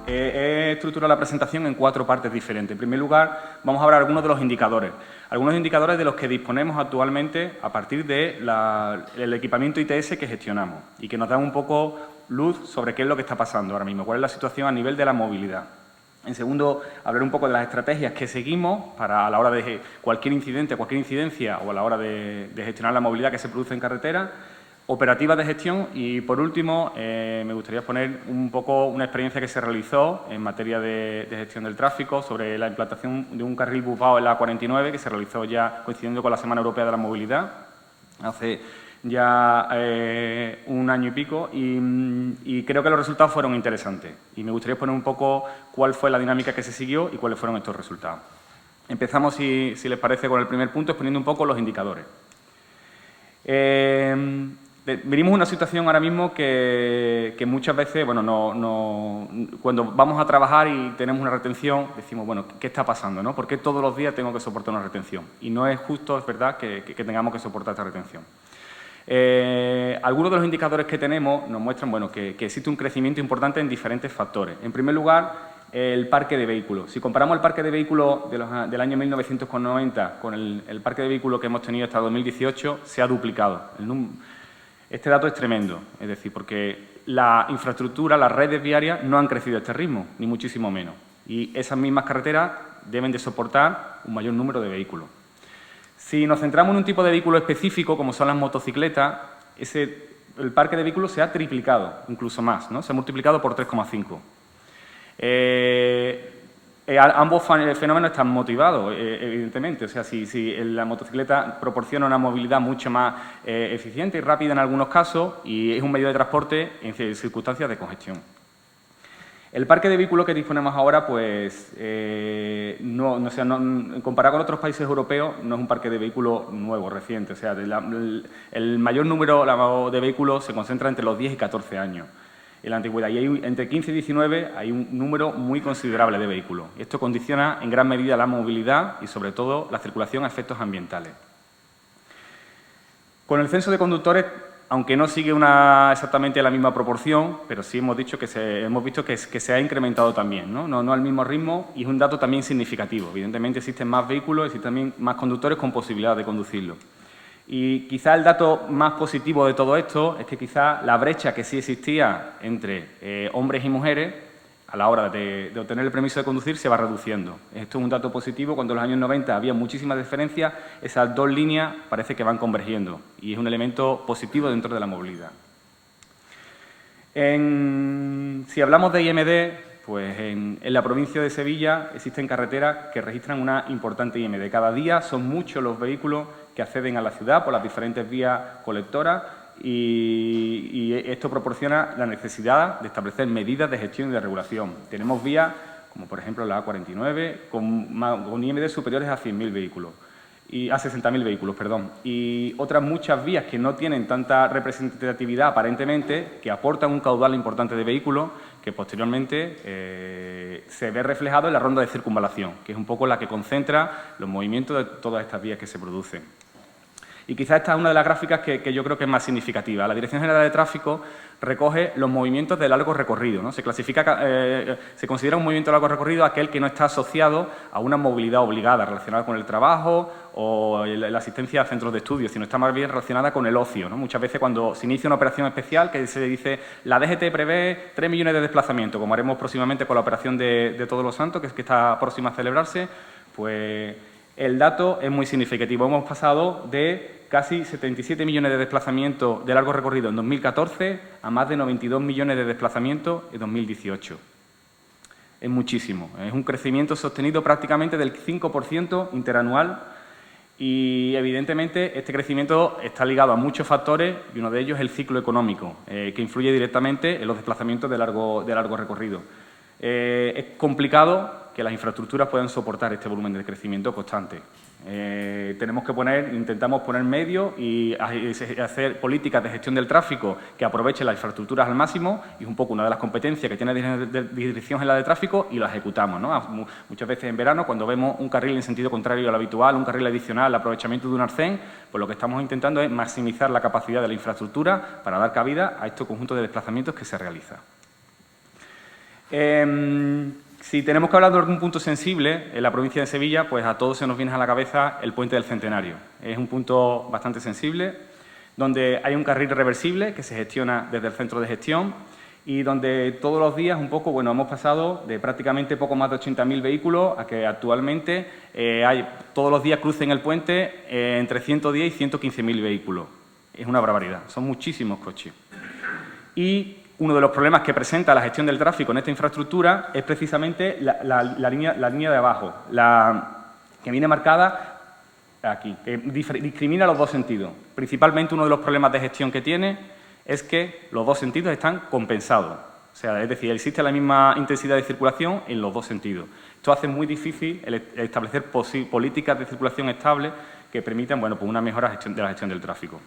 he estructurado la presentación en 4 partes diferentes. En primer lugar, vamos a hablar de algunos de los indicadores. Algunos indicadores de los que disponemos actualmente a partir del equipamiento ITS que gestionamos y que nos dan un poco luz sobre qué es lo que está pasando ahora mismo, cuál es la situación a nivel de la movilidad. En segundo, hablar un poco de las estrategias que seguimos para a la hora de cualquier incidente, cualquier incidencia o a la hora de gestionar la movilidad que se produce en carretera. Operativas de gestión y, por último, me gustaría exponer un poco una experiencia que se realizó en materia de gestión del tráfico sobre la implantación de un carril bufado en la A49 que se realizó ya coincidiendo con la Semana Europea de la Movilidad hace ya 1 año y pico y creo que los resultados fueron interesantes y me gustaría exponer un poco cuál fue la dinámica que se siguió y cuáles fueron estos resultados. Empezamos, si les parece, con el primer punto, exponiendo un poco los indicadores. Venimos una situación ahora mismo que muchas veces, bueno, cuando vamos a trabajar y tenemos una retención, decimos, bueno, ¿qué está pasando, no? ¿Por qué todos los días tengo que soportar una retención? Y no es justo, es verdad, que tengamos que soportar esta retención. Algunos de los indicadores que tenemos nos muestran, bueno, que existe un crecimiento importante en diferentes factores. En primer lugar, el parque de vehículos. Si comparamos el parque de vehículos del año 1990 con el parque de vehículos que hemos tenido hasta 2018, se ha duplicado. Este dato es tremendo, es decir, porque la infraestructura, las redes viarias no han crecido a este ritmo, ni muchísimo menos. Y esas mismas carreteras deben de soportar un mayor número de vehículos. Si nos centramos en un tipo de vehículo específico, como son las motocicletas, el parque de vehículos se ha triplicado, incluso más, ¿no? Se ha multiplicado por 3,5. Ambos fenómenos están motivados, evidentemente. O sea, si la motocicleta proporciona una movilidad mucho más eficiente y rápida en algunos casos y es un medio de transporte en circunstancias de congestión. El parque de vehículos que disponemos ahora, pues, comparado con otros países europeos, no es un parque de vehículos nuevo, reciente. O sea, el mayor número de vehículos se concentra entre los 10 y 14 años en la antigüedad. Y entre 15 y 19 hay un número muy considerable de vehículos. Esto condiciona en gran medida la movilidad y, sobre todo, la circulación a efectos ambientales. Con el censo de conductores, aunque no sigue exactamente la misma proporción, pero sí hemos visto que se ha incrementado también, no al mismo ritmo, y es un dato también significativo. Evidentemente existen más vehículos, existen también más conductores con posibilidad de conducirlo. Y quizá el dato más positivo de todo esto es que quizá la brecha que sí existía entre hombres y mujeres a la hora de obtener el permiso de conducir se va reduciendo. Esto es un dato positivo. Cuando en los años 90 había muchísimas diferencias, esas dos líneas parece que van convergiendo y es un elemento positivo dentro de la movilidad. Si hablamos de IMD, pues en la provincia de Sevilla existen carreteras que registran una importante IMD. Cada día son muchos los vehículos que acceden a la ciudad por las diferentes vías colectoras y esto proporciona la necesidad de establecer medidas de gestión y de regulación. Tenemos vías, como por ejemplo la A49, con IMD superiores a 100.000 vehículos. A 60.000 vehículos, perdón. Y otras muchas vías que no tienen tanta representatividad aparentemente, que aportan un caudal importante de vehículos, que posteriormente se ve reflejado en la ronda de circunvalación, que es un poco la que concentra los movimientos de todas estas vías que se producen. Y quizás esta es una de las gráficas que yo creo que es más significativa. La Dirección General de Tráfico recoge los movimientos de largo recorrido, ¿no? Se considera un movimiento de largo recorrido aquel que no está asociado a una movilidad obligada relacionada con el trabajo o la asistencia a centros de estudio, sino está más bien relacionada con el ocio, ¿no? Muchas veces cuando se inicia una operación especial que se dice la DGT prevé 3 millones de desplazamientos, como haremos próximamente con la operación de Todos los Santos, que está próxima a celebrarse, pues el dato es muy significativo. Hemos pasado de casi 77 millones de desplazamientos de largo recorrido en 2014 a más de 92 millones de desplazamientos en 2018. Es muchísimo. Es un crecimiento sostenido prácticamente del 5% interanual y, evidentemente, este crecimiento está ligado a muchos factores y uno de ellos es el ciclo económico, que influye directamente en los desplazamientos de largo recorrido. Es complicado que las infraestructuras puedan soportar este volumen de crecimiento constante. Intentamos poner medios y hacer políticas de gestión del tráfico que aprovechen las infraestructuras al máximo, y es un poco una de las competencias que tiene la Dirección General de Tráfico y lo ejecutamos, ¿no? Muchas veces en verano, cuando vemos un carril en sentido contrario al habitual, un carril adicional, el aprovechamiento de un arcén, pues lo que estamos intentando es maximizar la capacidad de la infraestructura para dar cabida a este conjunto de desplazamientos que se realiza. Si tenemos que hablar de algún punto sensible en la provincia de Sevilla, pues a todos se nos viene a la cabeza el Puente del Centenario. Es un punto bastante sensible, donde hay un carril reversible que se gestiona desde el centro de gestión y donde todos los días hemos pasado de prácticamente poco más de 80.000 vehículos a que actualmente todos los días crucen el puente entre 110 y 115.000 vehículos. Es una barbaridad, son muchísimos coches. Y uno de los problemas que presenta la gestión del tráfico en esta infraestructura es precisamente la línea de abajo, que viene marcada aquí, que discrimina los dos sentidos. Principalmente uno de los problemas de gestión que tiene es que los dos sentidos están compensados. O sea, es decir, existe la misma intensidad de circulación en los dos sentidos. Esto hace muy difícil establecer políticas de circulación estables que permitan una mejora de la gestión del tráfico.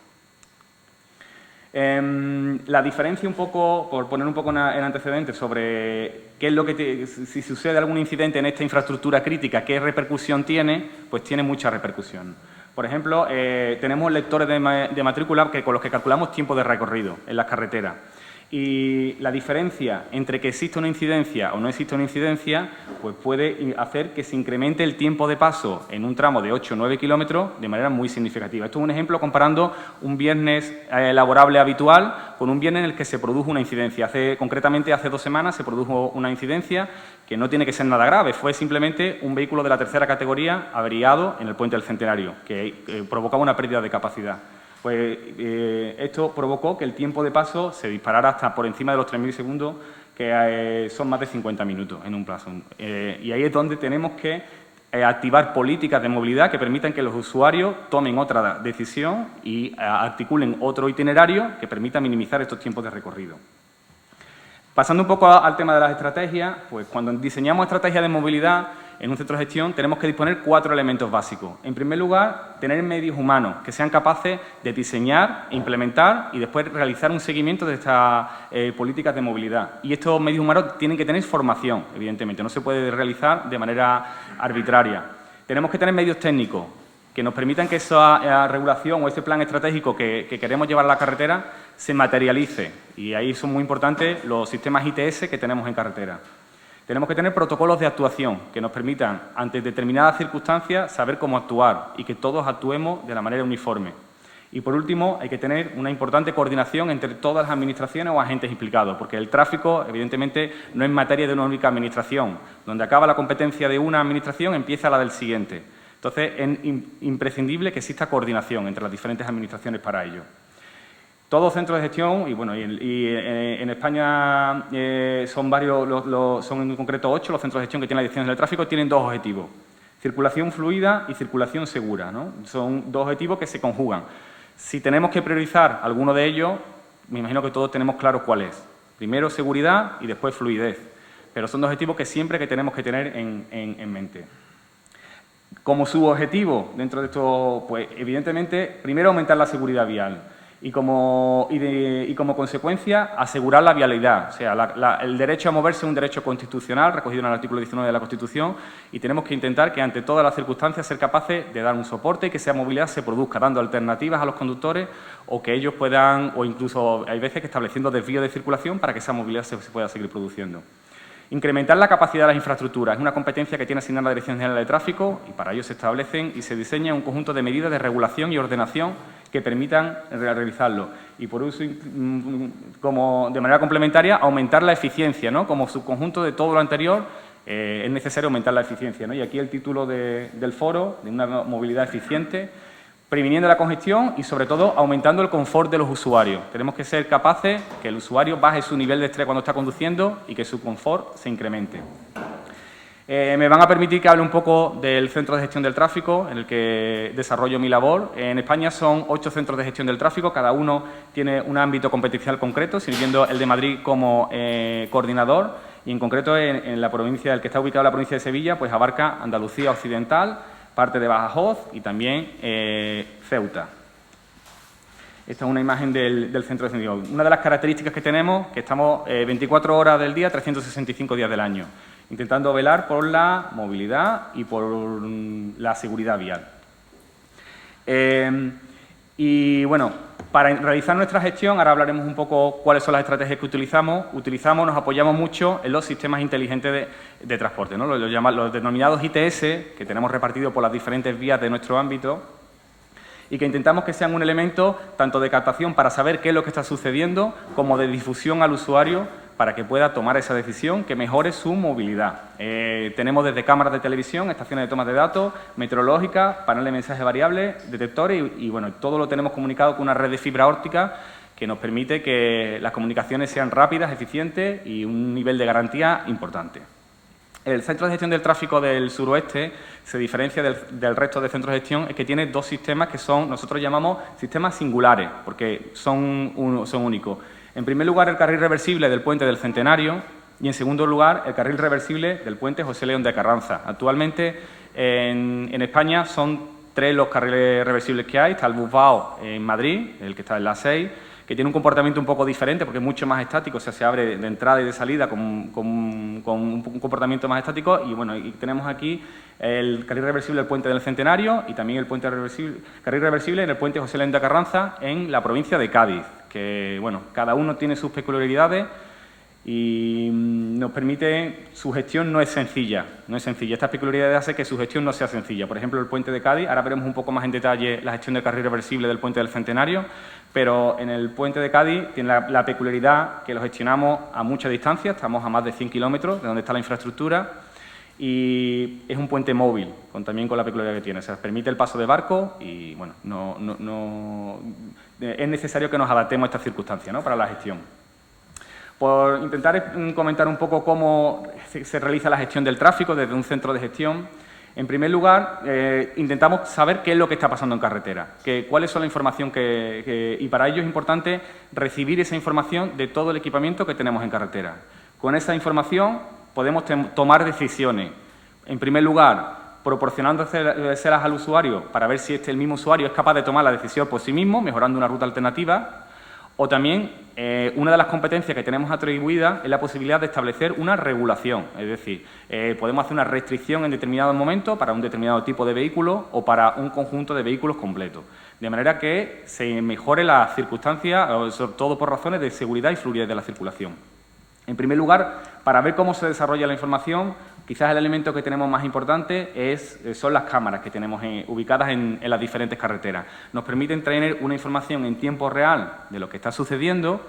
La diferencia un poco, por poner un poco en antecedentes sobre qué es lo que si sucede algún incidente en esta infraestructura crítica, qué repercusión tiene, pues tiene mucha repercusión. Por ejemplo, tenemos lectores de matrícula con los que calculamos tiempo de recorrido en las carreteras. Y la diferencia entre que existe una incidencia o no existe una incidencia, pues puede hacer que se incremente el tiempo de paso en un tramo de 8 o 9 kilómetros de manera muy significativa. Esto es un ejemplo comparando un viernes laborable habitual con un viernes en el que se produjo una incidencia. Concretamente, hace 2 semanas se produjo una incidencia que no tiene que ser nada grave. Fue simplemente un vehículo de la tercera categoría averiado en el Puente del Centenario, que provocaba una pérdida de capacidad. Pues esto provocó que el tiempo de paso se disparara hasta por encima de los 3.000 segundos, que son más de 50 minutos en un plazo. Y ahí es donde tenemos que activar políticas de movilidad que permitan que los usuarios tomen otra decisión y articulen otro itinerario que permita minimizar estos tiempos de recorrido. Pasando un poco al tema de las estrategias, pues cuando diseñamos estrategias de movilidad en un centro de gestión tenemos que disponer 4 elementos básicos. En primer lugar, tener medios humanos que sean capaces de diseñar, implementar y después realizar un seguimiento de estas políticas de movilidad. Y estos medios humanos tienen que tener formación, evidentemente, no se puede realizar de manera arbitraria. Tenemos que tener medios técnicos que nos permitan que esa regulación o ese plan estratégico que queremos llevar a la carretera se materialice. Y ahí son muy importantes los sistemas ITS que tenemos en carretera. Tenemos que tener protocolos de actuación que nos permitan, ante determinadas circunstancias, saber cómo actuar y que todos actuemos de la manera uniforme. Y, por último, hay que tener una importante coordinación entre todas las administraciones o agentes implicados, porque el tráfico, evidentemente, no es materia de una única administración. Donde acaba la competencia de una administración, empieza la del siguiente. Entonces, es imprescindible que exista coordinación entre las diferentes administraciones para ello. Todos centros de gestión, y en España son en concreto 8 los centros de gestión que tienen las direcciones del tráfico, tienen 2 objetivos: circulación fluida y circulación segura, ¿no? Son 2 objetivos que se conjugan. Si tenemos que priorizar alguno de ellos, me imagino que todos tenemos claro cuál es. Primero seguridad y después fluidez. Pero son 2 objetivos que siempre tenemos que tener en mente. Como subobjetivo dentro de esto, pues evidentemente, primero aumentar la seguridad vial. Y como consecuencia, asegurar la vialidad. O sea, el derecho a moverse es un derecho constitucional recogido en el artículo 19 de la Constitución y tenemos que intentar que, ante todas las circunstancias, ser capaces de dar un soporte y que esa movilidad se produzca dando alternativas a los conductores o que ellos puedan, o incluso hay veces que estableciendo desvíos de circulación para que esa movilidad se pueda seguir produciendo. Incrementar la capacidad de las infraestructuras es una competencia que tiene asignada la Dirección General de Tráfico y para ello se establecen y se diseña un conjunto de medidas de regulación y ordenación que permitan realizarlo. Y por eso, de manera complementaria, aumentar la eficiencia, ¿no? Como subconjunto de todo lo anterior, es necesario aumentar la eficiencia, ¿no? Y aquí el título del foro, de una movilidad eficiente, previniendo la congestión y, sobre todo, aumentando el confort de los usuarios. Tenemos que ser capaces que el usuario baje su nivel de estrés cuando está conduciendo y que su confort se incremente. Me van a permitir que hable un poco del Centro de Gestión del Tráfico, en el que desarrollo mi labor. En España son 8 centros de gestión del tráfico, cada uno tiene un ámbito competencial concreto, sirviendo el de Madrid como coordinador, y en concreto en la provincia, el que está ubicado en la provincia de Sevilla, pues abarca Andalucía Occidental, parte de Badajoz y también Ceuta. Esta es una imagen del centro de gestión. Una de las características que tenemos es que estamos 24 horas del día, 365 días del año, intentando velar por la movilidad y por la seguridad vial. Y bueno, para realizar nuestra gestión, ahora hablaremos un poco cuáles son las estrategias que utilizamos. Nos apoyamos mucho en los sistemas inteligentes de transporte, ¿no? Los denominados ITS, que tenemos repartidos por las diferentes vías de nuestro ámbito, y que intentamos que sean un elemento tanto de captación para saber qué es lo que está sucediendo, como de difusión al usuario para que pueda tomar esa decisión que mejore su movilidad. Tenemos desde cámaras de televisión, estaciones de toma de datos, meteorológicas, paneles de mensaje variable, detectores y bueno, todo lo tenemos comunicado con una red de fibra óptica que nos permite que las comunicaciones sean rápidas, eficientes y un nivel de garantía importante. El Centro de Gestión del Tráfico del Suroeste se diferencia del resto de centros de gestión, es que tiene dos sistemas que nosotros llamamos sistemas singulares, porque son únicos. En primer lugar, el carril reversible del Puente del Centenario y, en segundo lugar, el carril reversible del Puente José León de Carranza. Actualmente, en España, son 3 los carriles reversibles que hay. Está el Busbao en Madrid, el que está en la 6, que tiene un comportamiento un poco diferente porque es mucho más estático, o sea, se abre de entrada y de salida con un comportamiento más estático. Y bueno, y tenemos aquí el carril reversible del Puente del Centenario y también el carril reversible en el Puente José León de Carranza en la provincia de Cádiz, que bueno, cada uno tiene sus peculiaridades y nos permite, su gestión no es sencilla. Estas peculiaridades hacen que su gestión no sea sencilla. Por ejemplo, el Puente de Cádiz, ahora veremos un poco más en detalle la gestión del carril reversible del Puente del Centenario, pero en el Puente de Cádiz tiene la peculiaridad que lo gestionamos a mucha distancia, estamos a más de 100 kilómetros de donde está la infraestructura y es un puente móvil, también con la peculiaridad que tiene. O sea, permite el paso de barco y bueno, es necesario que nos adaptemos a estas circunstancias, ¿no?, para la gestión. Por intentar comentar un poco cómo se realiza la gestión del tráfico desde un centro de gestión, en primer lugar, intentamos saber qué es lo que está pasando en carretera, cuáles son la información y para ello es importante recibir esa información de todo el equipamiento que tenemos en carretera. Con esa información podemos tomar decisiones. En primer lugar, proporcionándoselas al usuario para ver si el mismo usuario es capaz de tomar la decisión por sí mismo, mejorando una ruta alternativa. O también, una de las competencias que tenemos atribuidas es la posibilidad de establecer una regulación. Es decir, podemos hacer una restricción en determinados momentos para un determinado tipo de vehículo o para un conjunto de vehículos completos. De manera que se mejore las circunstancias, sobre todo por razones de seguridad y fluidez de la circulación. En primer lugar, para ver cómo se desarrolla la información, quizás el elemento que tenemos más importante son las cámaras que tenemos ubicadas en las diferentes carreteras. Nos permiten tener una información en tiempo real de lo que está sucediendo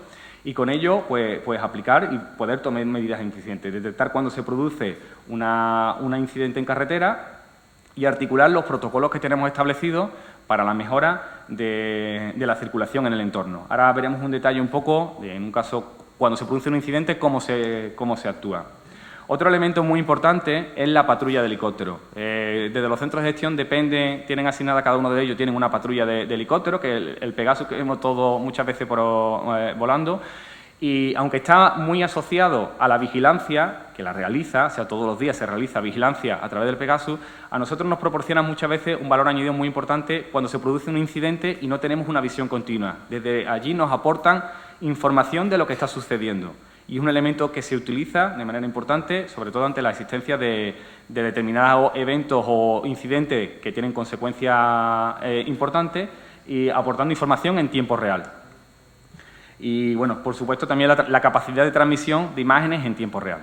y con ello pues aplicar y poder tomar medidas eficientes, detectar cuando se produce un incidente en carretera y articular los protocolos que tenemos establecidos para la mejora de la circulación en el entorno. Ahora veremos un detalle un poco, en un caso cuando se produce un incidente, cómo se actúa. Otro elemento muy importante es la patrulla de helicóptero. Desde los centros de gestión tienen asignada cada uno de ellos, tienen una patrulla de helicóptero, que es el Pegasus que vemos todos muchas veces volando, y aunque está muy asociado a la vigilancia, que la realiza, o sea, todos los días se realiza vigilancia a través del Pegasus, a nosotros nos proporciona muchas veces un valor añadido muy importante cuando se produce un incidente y no tenemos una visión continua. Desde allí nos aportan información de lo que está sucediendo. Y es un elemento que se utiliza de manera importante, sobre todo ante la existencia de determinados eventos o incidentes que tienen consecuencias importantes y aportando información en tiempo real. Y, bueno, por supuesto, también la capacidad de transmisión de imágenes en tiempo real.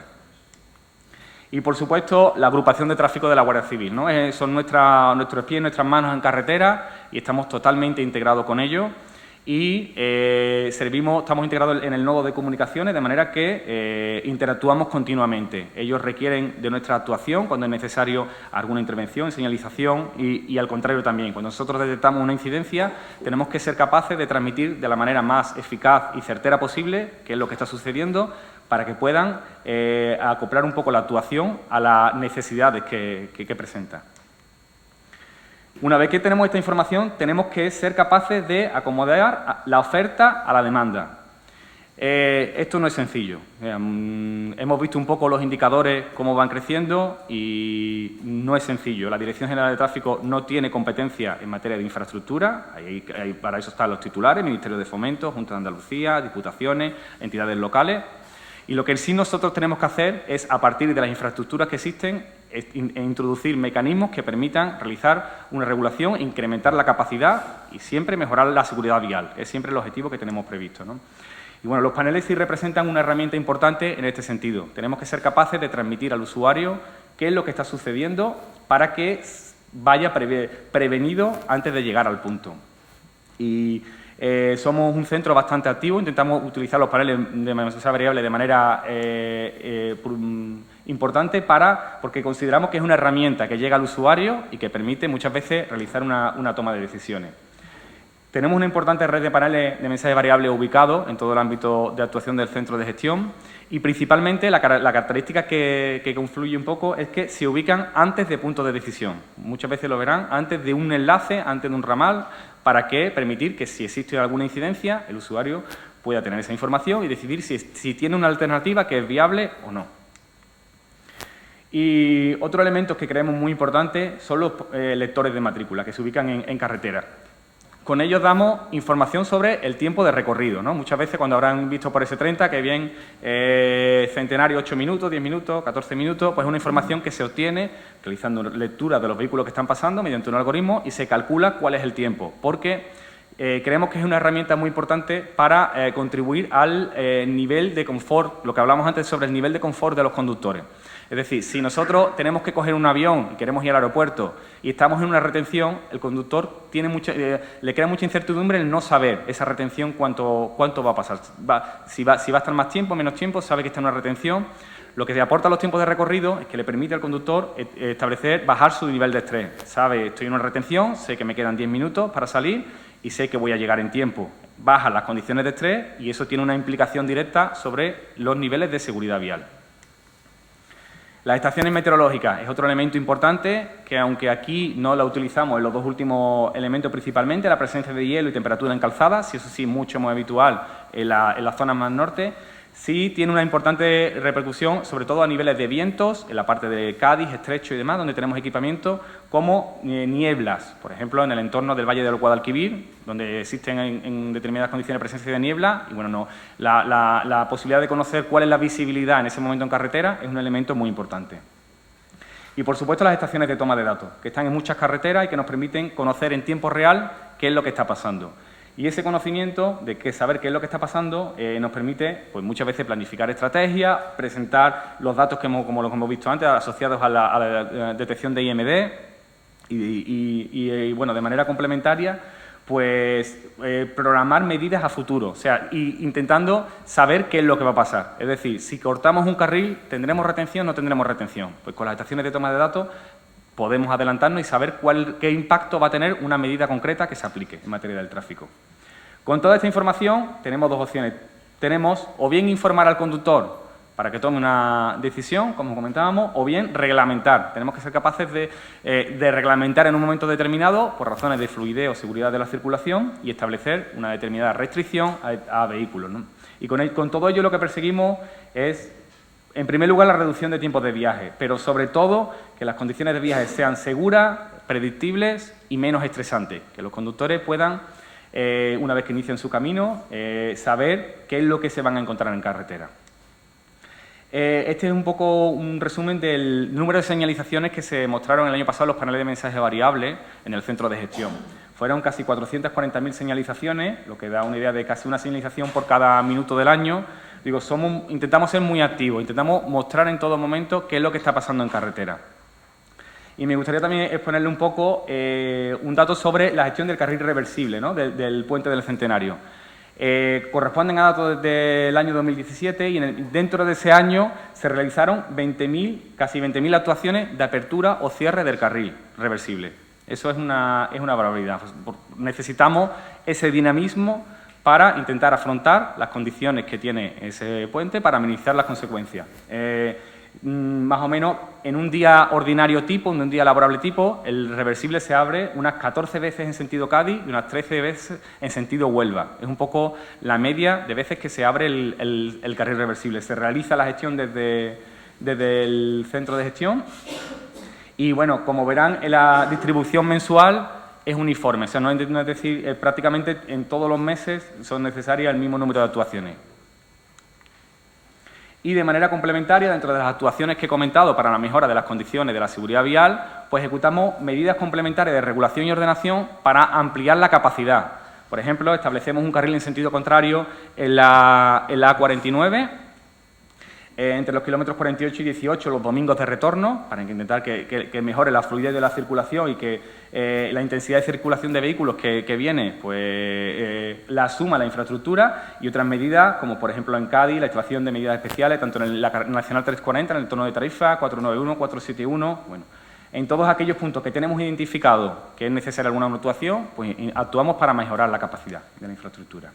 Y, por supuesto, la agrupación de tráfico de la Guardia Civil, ¿no? Son nuestros pies, nuestras manos en carretera y estamos totalmente integrados con ellos. Y estamos integrados en el nodo de comunicaciones de manera que interactuamos continuamente. Ellos requieren de nuestra actuación cuando es necesario alguna intervención, señalización y al contrario también. Cuando nosotros detectamos una incidencia tenemos que ser capaces de transmitir de la manera más eficaz y certera posible qué es lo que está sucediendo para que puedan acoplar un poco la actuación a las necesidades que presenta. Una vez que tenemos esta información, tenemos que ser capaces de acomodar la oferta a la demanda. Esto no es sencillo. Hemos visto un poco los indicadores, cómo van creciendo y no es sencillo. La Dirección General de Tráfico no tiene competencia en materia de infraestructura. Para eso están los titulares, Ministerio de Fomento, Junta de Andalucía, Diputaciones, entidades locales. Y lo que sí nosotros tenemos que hacer es, a partir de las infraestructuras que existen, introducir mecanismos que permitan realizar una regulación, incrementar la capacidad y siempre mejorar la seguridad vial. Es siempre el objetivo que tenemos previsto, ¿no? Y bueno, los paneles sí representan una herramienta importante en este sentido. Tenemos que ser capaces de transmitir al usuario qué es lo que está sucediendo para que vaya prevenido antes de llegar al punto. Y somos un centro bastante activo, intentamos utilizar los paneles de mensaje variable de manera importante porque consideramos que es una herramienta que llega al usuario y que permite muchas veces realizar una toma de decisiones. Tenemos una importante red de paneles de mensaje variable ubicados en todo el ámbito de actuación del centro de gestión y principalmente la característica que confluye un poco es que se ubican antes de puntos de decisión. Muchas veces lo verán antes de un enlace, antes de un ramal, para permitir que si existe alguna incidencia, el usuario pueda tener esa información y decidir si tiene una alternativa que es viable o no. Y otro elemento que creemos muy importante son los lectores de matrícula que se ubican en carretera. Con ellos damos información sobre el tiempo de recorrido, ¿no? Muchas veces cuando habrán visto por S30 que bien Centenario 8 minutos, 10 minutos, 14 minutos, pues es una información que se obtiene realizando lectura de los vehículos que están pasando mediante un algoritmo y se calcula cuál es el tiempo, porque creemos que es una herramienta muy importante para contribuir al nivel de confort, lo que hablamos antes sobre el nivel de confort de los conductores. Es decir, si nosotros tenemos que coger un avión y queremos ir al aeropuerto y estamos en una retención, el conductor le crea mucha incertidumbre el no saber esa retención cuánto va a pasar. Si va a estar más tiempo, menos tiempo, sabe que está en una retención. Lo que le aporta los tiempos de recorrido es que le permite al conductor bajar su nivel de estrés. Sabe, estoy en una retención, sé que me quedan 10 minutos para salir y sé que voy a llegar en tiempo. Bajan las condiciones de estrés y eso tiene una implicación directa sobre los niveles de seguridad vial. Las estaciones meteorológicas es otro elemento importante que, aunque aquí no la utilizamos en los dos últimos elementos principalmente, la presencia de hielo y temperatura en calzadas, y eso sí es mucho más habitual en las zonas más norte, sí tiene una importante repercusión, sobre todo a niveles de vientos, en la parte de Cádiz, Estrecho y demás, donde tenemos equipamiento como nieblas, por ejemplo, en el entorno del Valle del Guadalquivir, donde existen en determinadas condiciones de presencia de niebla, y bueno, la posibilidad de conocer cuál es la visibilidad en ese momento en carretera es un elemento muy importante. Y, por supuesto, las estaciones de toma de datos, que están en muchas carreteras y que nos permiten conocer en tiempo real qué es lo que está pasando. Y ese conocimiento de saber qué es lo que está pasando nos permite, pues, muchas veces planificar estrategias, presentar los datos como los hemos visto antes, asociados a la detección de IMD y bueno, de manera complementaria, pues programar medidas a futuro, o sea, intentando saber qué es lo que va a pasar. Es decir, si cortamos un carril, ¿tendremos retención o no tendremos retención? Pues con las estaciones de toma de datos podemos adelantarnos y saber qué impacto va a tener una medida concreta que se aplique en materia del tráfico. Con toda esta información tenemos dos opciones. Tenemos o bien informar al conductor para que tome una decisión, como comentábamos, o bien reglamentar. Tenemos que ser capaces de reglamentar en un momento determinado por razones de fluidez o seguridad de la circulación y establecer una determinada restricción a vehículos, ¿no? Y con todo ello lo que perseguimos es, en primer lugar, la reducción de tiempos de viaje, pero sobre todo que las condiciones de viaje sean seguras, predictibles y menos estresantes, que los conductores puedan, una vez que inician su camino, saber qué es lo que se van a encontrar en carretera. Este es un poco un resumen del número de señalizaciones que se mostraron el año pasado en los paneles de mensaje variable en el centro de gestión. Fueron casi 440.000 señalizaciones, lo que da una idea de casi una señalización por cada minuto del año. Digo, intentamos ser muy activos, intentamos mostrar en todo momento qué es lo que está pasando en carretera. Y me gustaría también exponerle un poco un dato sobre la gestión del carril reversible, ¿no? del puente del Centenario. Corresponden a datos desde el año 2017 y dentro de ese año se realizaron casi 20.000 actuaciones de apertura o cierre del carril reversible. Eso es una barbaridad. Necesitamos ese dinamismo para intentar afrontar las condiciones que tiene ese puente para minimizar las consecuencias. Más o menos en un día ordinario tipo, en un día laborable tipo, el reversible se abre unas 14 veces en sentido Cádiz y unas 13 veces en sentido Huelva. Es un poco la media de veces que se abre el carril reversible. Se realiza la gestión desde el centro de gestión y, bueno, como verán, la distribución mensual es uniforme. O sea, no es decir, prácticamente en todos los meses son necesarias el mismo número de actuaciones. Y de manera complementaria, dentro de las actuaciones que he comentado para la mejora de las condiciones de la seguridad vial, pues ejecutamos medidas complementarias de regulación y ordenación para ampliar la capacidad. Por ejemplo, establecemos un carril en sentido contrario en la A49, entre los kilómetros 48 y 18 los domingos de retorno, para intentar que mejore la fluidez de la circulación y que la intensidad de circulación de vehículos que viene, pues la asuma la infraestructura, y otras medidas, como por ejemplo en Cádiz, la instalación de medidas especiales, tanto en la Nacional 340, en el tono de tarifa, 491, 471, bueno. En todos aquellos puntos que tenemos identificados que es necesaria alguna actuación, pues actuamos para mejorar la capacidad de la infraestructura.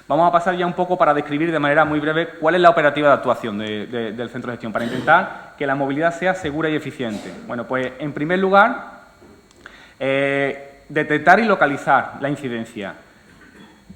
Vamos a pasar ya un poco para describir de manera muy breve cuál es la operativa de actuación del centro de gestión, para intentar que la movilidad sea segura y eficiente. Bueno, pues en primer lugar, detectar y localizar la incidencia.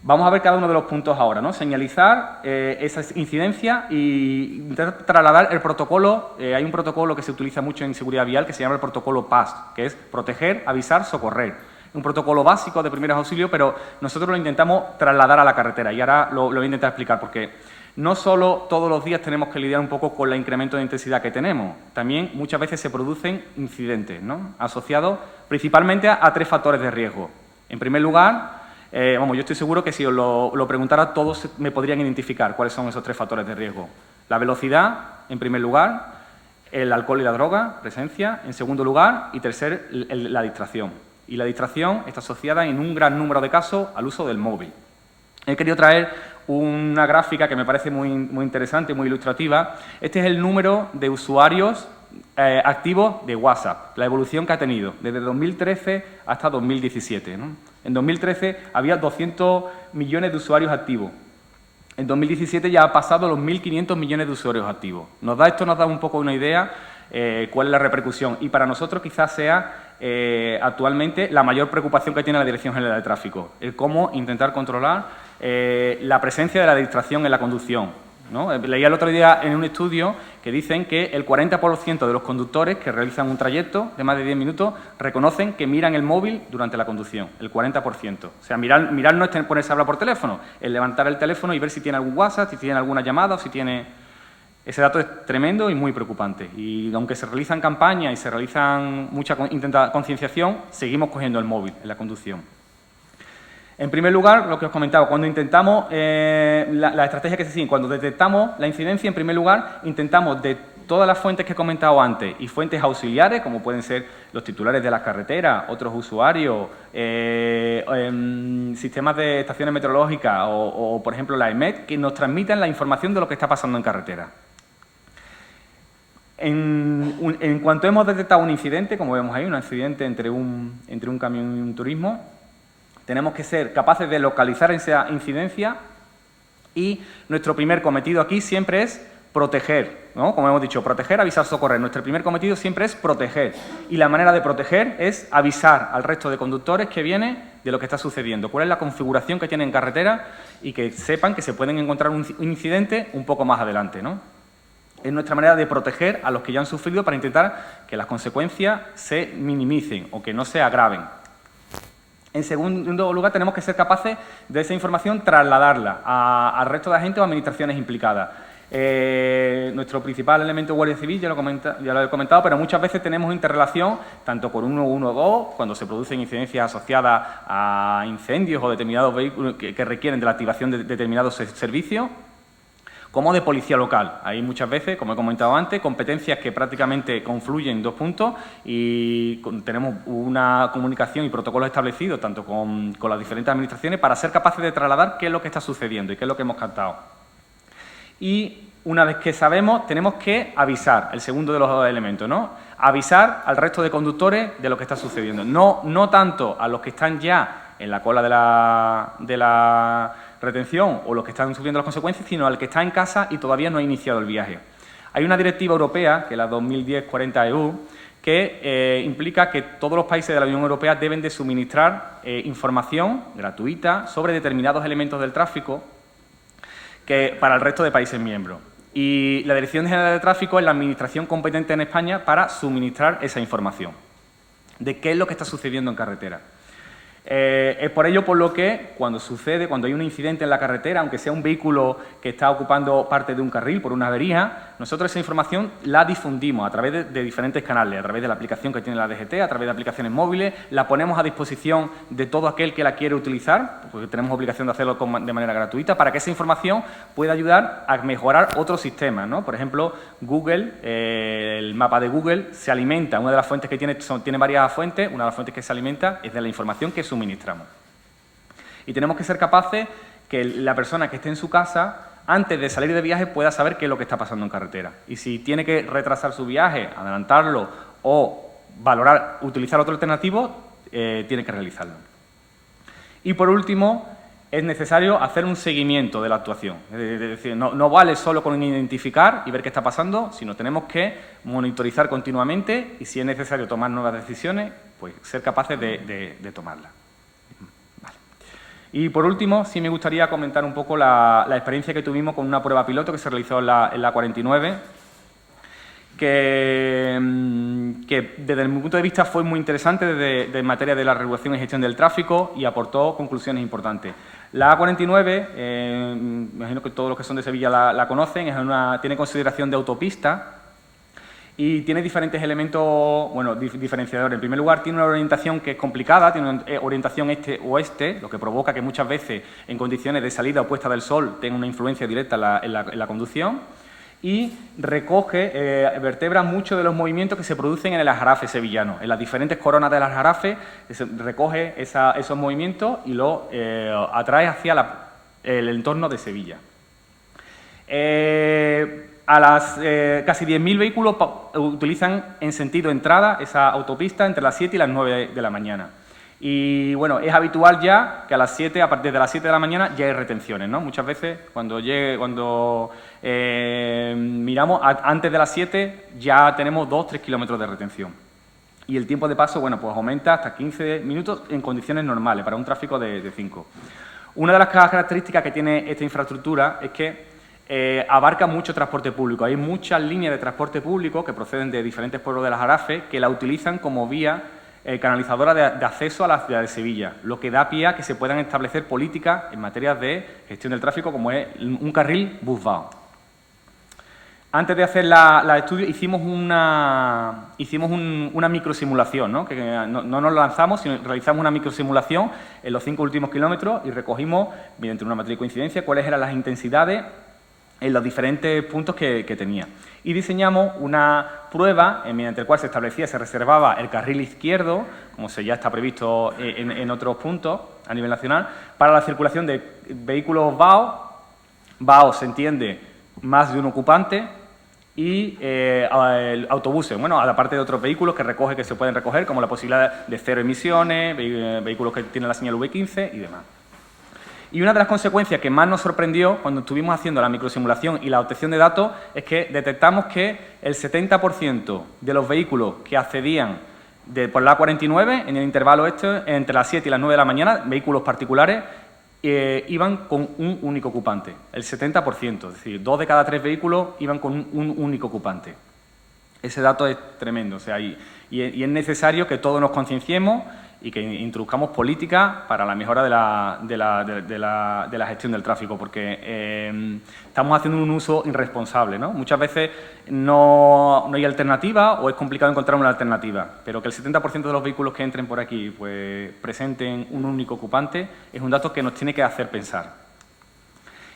Vamos a ver cada uno de los puntos ahora, ¿no? Señalizar esas incidencias y intentar trasladar el protocolo. Hay un protocolo que se utiliza mucho en seguridad vial que se llama el protocolo PAST, que es proteger, avisar, socorrer. Un protocolo básico de primeros auxilios, pero nosotros lo intentamos trasladar a la carretera, y ahora lo voy a intentar explicar porque no solo todos los días tenemos que lidiar un poco con el incremento de intensidad que tenemos, también muchas veces se producen incidentes, ¿no? Asociados principalmente a tres factores de riesgo. En primer lugar, yo estoy seguro que si os lo preguntara todos me podrían identificar cuáles son esos tres factores de riesgo. La velocidad, en primer lugar, el alcohol y la droga, presencia, en segundo lugar, y tercer, la distracción. Y la distracción está asociada en un gran número de casos al uso del móvil. He querido traer una gráfica que me parece muy interesante, muy ilustrativa. Este es el número de usuarios activos de WhatsApp, la evolución que ha tenido desde 2013 hasta 2017, ¿no? En 2013 había 200 millones de usuarios activos. En 2017 ya ha pasado los 1.500 millones de usuarios activos. Esto nos da un poco una idea cuál es la repercusión. Y para nosotros quizás sea actualmente la mayor preocupación que tiene la Dirección General de Tráfico, el cómo intentar controlar la presencia de la distracción en la conducción, ¿no? Leía el otro día en un estudio que dicen que el 40% de los conductores que realizan un trayecto de más de 10 minutos reconocen que miran el móvil durante la conducción, el 40%. O sea, mirar no es ponerse a hablar por teléfono, es levantar el teléfono y ver si tiene algún WhatsApp, si tiene alguna llamada o si tiene... Ese dato es tremendo y muy preocupante. Y aunque se realizan campañas y se realizan mucha concienciación, seguimos cogiendo el móvil en la conducción. En primer lugar, lo que os comentaba, cuando intentamos, la estrategia que se sigue, cuando detectamos la incidencia, en primer lugar, intentamos de todas las fuentes que he comentado antes y fuentes auxiliares, como pueden ser los titulares de las carreteras, otros usuarios, sistemas de estaciones meteorológicas o, por ejemplo, la EMET, que nos transmitan la información de lo que está pasando en carretera. En cuanto hemos detectado un incidente, como vemos ahí, un accidente entre un camión y un turismo, tenemos que ser capaces de localizar esa incidencia y nuestro primer cometido aquí siempre es proteger, ¿no? Como hemos dicho, proteger, avisar, socorrer. Nuestro primer cometido siempre es proteger y la manera de proteger es avisar al resto de conductores que viene de lo que está sucediendo, cuál es la configuración que tienen en carretera y que sepan que se pueden encontrar un incidente un poco más adelante, ¿no? Es nuestra manera de proteger a los que ya han sufrido para intentar que las consecuencias se minimicen o que no se agraven. En segundo lugar, tenemos que ser capaces de esa información trasladarla al resto de agentes o administraciones implicadas. Nuestro principal elemento Guardia Civil, ya lo he comentado, pero muchas veces tenemos interrelación tanto con 112, cuando se producen incidencias asociadas a incendios o determinados vehículos que requieren de la activación de determinados servicios, como de policía local. Hay muchas veces, como he comentado antes, competencias que prácticamente confluyen en dos puntos y tenemos una comunicación y protocolos establecidos tanto con las diferentes administraciones para ser capaces de trasladar qué es lo que está sucediendo y qué es lo que hemos captado. Y una vez que sabemos, tenemos que avisar, el segundo de los elementos, ¿no? Avisar al resto de conductores de lo que está sucediendo. No tanto a los que están ya en la cola de la retención o los que están sufriendo las consecuencias, sino al que está en casa y todavía no ha iniciado el viaje. Hay una directiva europea, que es la 2010/40/EU, que implica que todos los países de la Unión Europea deben de suministrar información gratuita sobre determinados elementos del tráfico para el resto de países miembros. Y la Dirección General de Tráfico es la administración competente en España para suministrar esa información de qué es lo que está sucediendo en carretera. Es por ello por lo que cuando hay un incidente en la carretera, aunque sea un vehículo que está ocupando parte de un carril por una avería, nosotros esa información la difundimos a través de diferentes canales, a través de la aplicación que tiene la DGT, a través de aplicaciones móviles, la ponemos a disposición de todo aquel que la quiere utilizar, porque tenemos obligación de hacerlo de manera gratuita, para que esa información pueda ayudar a mejorar otros sistemas, ¿no? Por ejemplo, Google, el mapa de Google se alimenta, una de las fuentes que tiene varias fuentes, una de las fuentes que se alimenta es de la información que suministramos. Y tenemos que ser capaces que la persona que esté en su casa, antes de salir de viaje, pueda saber qué es lo que está pasando en carretera. Y si tiene que retrasar su viaje, adelantarlo o valorar, utilizar otro alternativo, tiene que realizarlo. Y por último, es necesario hacer un seguimiento de la actuación. Es decir, no vale solo con identificar y ver qué está pasando, sino tenemos que monitorizar continuamente y si es necesario tomar nuevas decisiones, pues ser capaces de tomarlas. Y por último, sí me gustaría comentar un poco la experiencia que tuvimos con una prueba piloto que se realizó en la 49, que desde mi punto de vista fue muy interesante en materia de la regulación y gestión del tráfico y aportó conclusiones importantes. La A49, me imagino que todos los que son de Sevilla la conocen, tiene consideración de autopista y tiene diferentes elementos, bueno, diferenciadores. En primer lugar, tiene una orientación que es complicada, tiene una orientación este-oeste, lo que provoca que muchas veces en condiciones de salida o puesta del sol tenga una influencia directa en la conducción y vertebra muchos de los movimientos que se producen en el Aljarafe sevillano. En las diferentes coronas del Aljarafe recoge esos movimientos y los atrae hacia el entorno de Sevilla. A las casi 10.000 vehículos utilizan en sentido entrada esa autopista entre las 7 y las 9 de la mañana. Y bueno, es habitual ya que a partir de las 7 de la mañana ya hay retenciones, ¿no? Muchas veces cuando miramos antes de las 7 ya tenemos 2-3 kilómetros de retención. Y el tiempo de paso, bueno, pues aumenta hasta 15 minutos en condiciones normales para un tráfico de 5. Una de las características que tiene esta infraestructura es que abarca mucho transporte público. Hay muchas líneas de transporte público que proceden de diferentes pueblos del Aljarafe que la utilizan como vía canalizadora de acceso a la ciudad de Sevilla, lo que da pie a que se puedan establecer políticas en materia de gestión del tráfico como es un carril bus-vao. Antes de hacer la estudio hicimos una microsimulación, ¿no? Que no nos lanzamos, sino realizamos una microsimulación en los 5 últimos kilómetros y recogimos, mediante una matriz de coincidencia, cuáles eran las intensidades en los diferentes puntos que tenía. Y diseñamos una prueba mediante la cual se reservaba el carril izquierdo, como ya está previsto en otros puntos a nivel nacional, para la circulación de vehículos VAO. VAO se entiende más de un ocupante y autobuses, bueno, aparte de otros vehículos que se pueden recoger, como la posibilidad de cero emisiones, vehículos que tienen la señal V15 y demás. Y una de las consecuencias que más nos sorprendió cuando estuvimos haciendo la microsimulación y la obtención de datos es que detectamos que el 70% de los vehículos que accedían por la A49 en el intervalo entre las 7 y las 9 de la mañana, vehículos particulares, iban con un único ocupante, el 70%, es decir, 2 de cada 3 vehículos iban con un único ocupante. Ese dato es tremendo, o sea, y es necesario que todos nos concienciemos y que introduzcamos políticas para la mejora de la gestión del tráfico, porque estamos haciendo un uso irresponsable, ¿no? Muchas veces no hay alternativa o es complicado encontrar una alternativa, pero que el 70% de los vehículos que entren por aquí pues presenten un único ocupante es un dato que nos tiene que hacer pensar.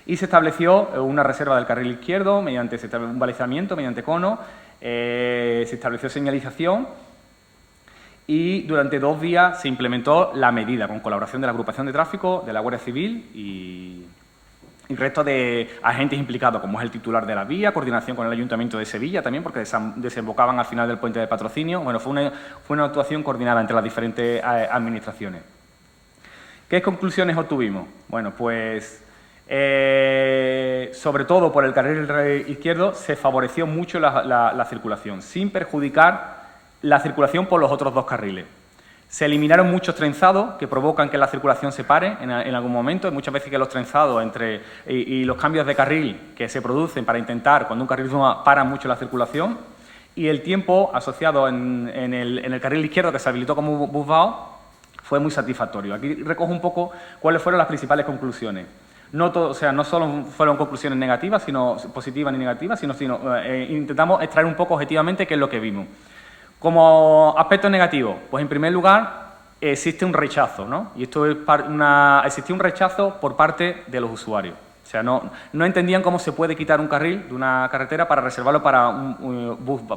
Y se estableció una reserva del carril izquierdo mediante un balizamiento, mediante cono, se estableció señalización y durante 2 días se implementó la medida con colaboración de la agrupación de tráfico, de la Guardia Civil y resto de agentes implicados, como es el titular de la vía, coordinación con el Ayuntamiento de Sevilla también, porque desembocaban al final del puente de patrocinio. Bueno, fue una actuación coordinada entre las diferentes administraciones. ¿Qué conclusiones obtuvimos? Bueno, pues sobre todo por el carril izquierdo se favoreció mucho la circulación, sin perjudicar la circulación por los otros 2 carriles. Se eliminaron muchos trenzados que provocan que la circulación se pare en algún momento. Muchas veces que los trenzados y los cambios de carril que se producen para intentar, cuando un carril suma, paran mucho la circulación. Y el tiempo asociado en el carril izquierdo que se habilitó como bus-vao fue muy satisfactorio. Aquí recojo un poco cuáles fueron las principales conclusiones. No solo fueron conclusiones negativas, sino positivas ni negativas, sino intentamos extraer un poco objetivamente qué es lo que vimos. Como aspecto negativo, pues en primer lugar existe un rechazo, ¿no? Y esto es existía un rechazo por parte de los usuarios. O sea, no entendían cómo se puede quitar un carril de una carretera para reservarlo para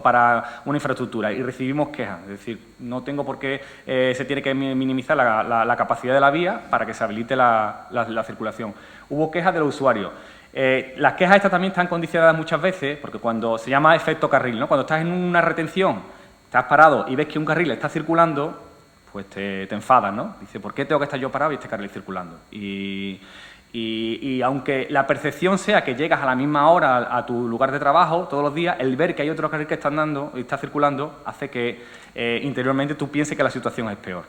para una infraestructura. Y recibimos quejas. Es decir, no tengo por qué se tiene que minimizar la capacidad de la vía para que se habilite la circulación. Hubo quejas de los usuarios. Las quejas estas también están condicionadas muchas veces, porque cuando se llama efecto carril, ¿no? Cuando estás en una retención, estás parado y ves que un carril está circulando, pues te enfadas, ¿no? Dices, ¿por qué tengo que estar yo parado y este carril circulando? Y aunque la percepción sea que llegas a la misma hora a tu lugar de trabajo todos los días, el ver que hay otro carril que está circulando hace que interiormente tú pienses que la situación es peor.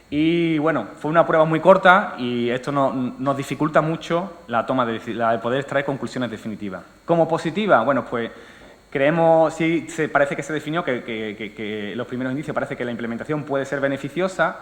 Y bueno, fue una prueba muy corta y esto nos dificulta mucho la toma de poder extraer conclusiones definitivas. Como positiva, bueno, pues creemos, sí, parece que se definió que los primeros indicios parece que la implementación puede ser beneficiosa.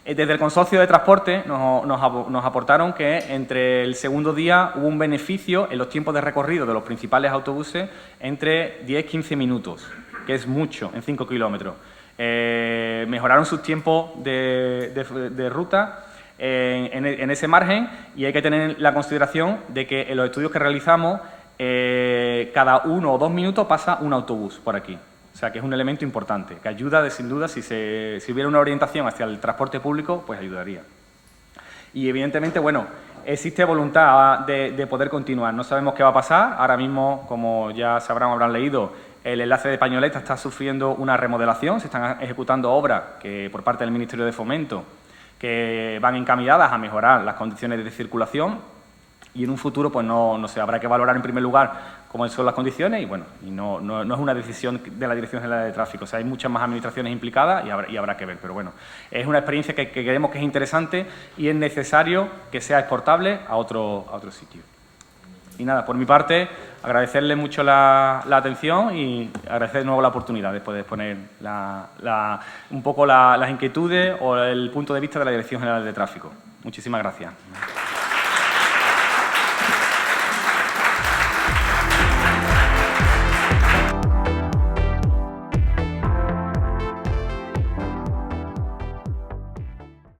Desde el Consorcio de Transporte nos aportaron que entre el segundo día hubo un beneficio en los tiempos de recorrido de los principales autobuses entre 10 y 15 minutos, que es mucho en 5 kilómetros. Mejoraron sus tiempos de ruta en ese margen y hay que tener la consideración de que en los estudios que realizamos cada 1 o 2 minutos pasa un autobús por aquí. O sea, que es un elemento importante, que ayuda, sin duda, si hubiera una orientación hacia el transporte público, pues ayudaría. Y, evidentemente, bueno, existe voluntad de poder continuar. No sabemos qué va a pasar. Ahora mismo, como ya habrán leído, el enlace de Pañoleta está sufriendo una remodelación. Se están ejecutando obras por parte del Ministerio de Fomento que van encaminadas a mejorar las condiciones de circulación. Y en un futuro, pues no sé, habrá que valorar en primer lugar cómo son las condiciones y, bueno, no es una decisión de la Dirección General de Tráfico. O sea, hay muchas más administraciones implicadas y habrá que ver. Pero, bueno, es una experiencia que creemos que es interesante y es necesario que sea exportable a otro sitio. Y nada, por mi parte, agradecerle mucho la atención y agradecer de nuevo la oportunidad después de exponer un poco las inquietudes o el punto de vista de la Dirección General de Tráfico. Muchísimas gracias.